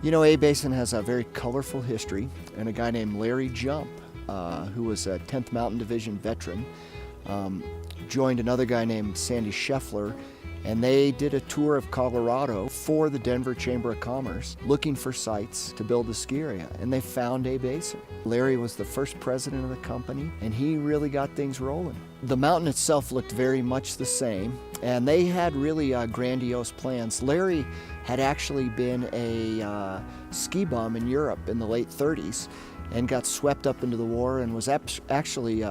You know, A Basin has a very colorful history, and a guy named Larry Jump, who was a 10th Mountain Division veteran, joined another guy named Sandy Scheffler, and they did a tour of Colorado for the Denver Chamber of Commerce, looking for sites to build a ski area, and they found A Basin. Larry was the first president of the company, and he really got things rolling. The mountain itself looked very much the same, and they had really grandiose plans. Larry had actually been a ski bum in Europe in the late 30s and got swept up into the war and was actually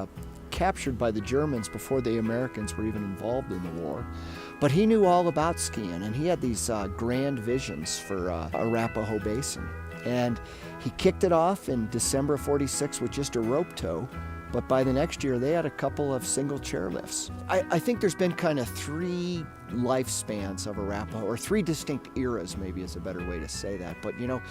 captured by the Germans before the Americans were even involved in the war. But he knew all about skiing, and he had these grand visions for Arapahoe Basin. And he kicked it off in December of '46 with just a rope tow, but by the next year they had a couple of single chairlifts. I think there's been kind of three lifespans of Arapahoe, or three distinct eras maybe is a better way to say that. But you know,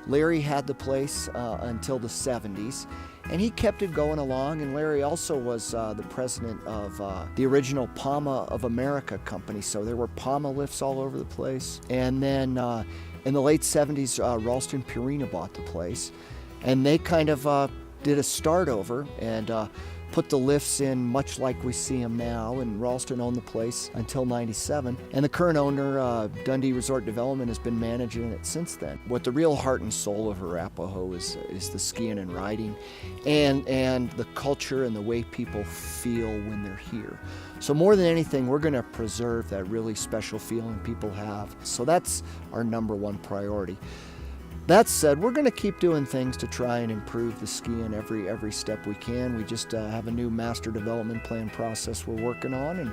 Larry had the place until the 70s, and he kept it going along. And Larry also was the president of the original Palma of America company, so there were Palma lifts all over the place. And then in the late 70s, Ralston Purina bought the place, and they kind of did a start over and put the lifts in much like we see them now, and Ralston owned the place until '97, and the current owner, Dundee Resort Development, has been managing it since then. What the real heart and soul of Arapahoe is the skiing and riding, and the culture and the way people feel when they're here. So more than anything, we're going to preserve that really special feeling people have. So that's our #1 priority. That said, we're going to keep doing things to try and improve the skiing every step we can. We just have a new master development plan process we're working on, and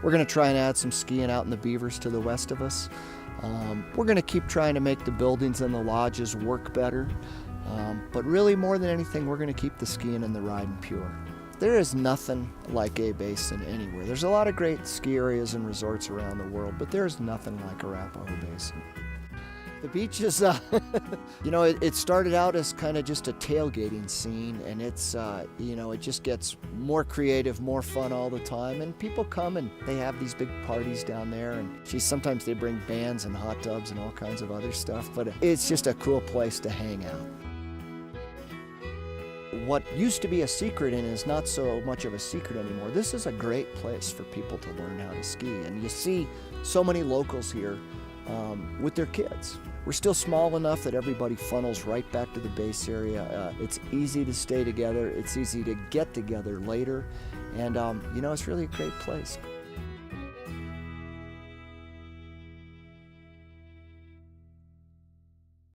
we're going to try and add some skiing out in the Beavers to the west of us. We're going to keep trying to make the buildings and the lodges work better, but really more than anything, we're going to keep the skiing and the riding pure. There is nothing like A Basin anywhere. There's a lot of great ski areas and resorts around the world, but there's nothing like Arapahoe Basin. The beach is, you know, it started out as kind of just a tailgating scene, and it's, you know, it just gets more creative, more fun all the time, and people come and they have these big parties down there, and sometimes they bring bands and hot tubs and all kinds of other stuff, but it's just a cool place to hang out. What used to be a secret and is not so much of a secret anymore, this is a great place for people to learn how to ski, and you see so many locals here with their kids. We're still small enough that everybody funnels right back to the base area. It's easy to stay together. It's easy to get together later. And, you know, it's really a great place.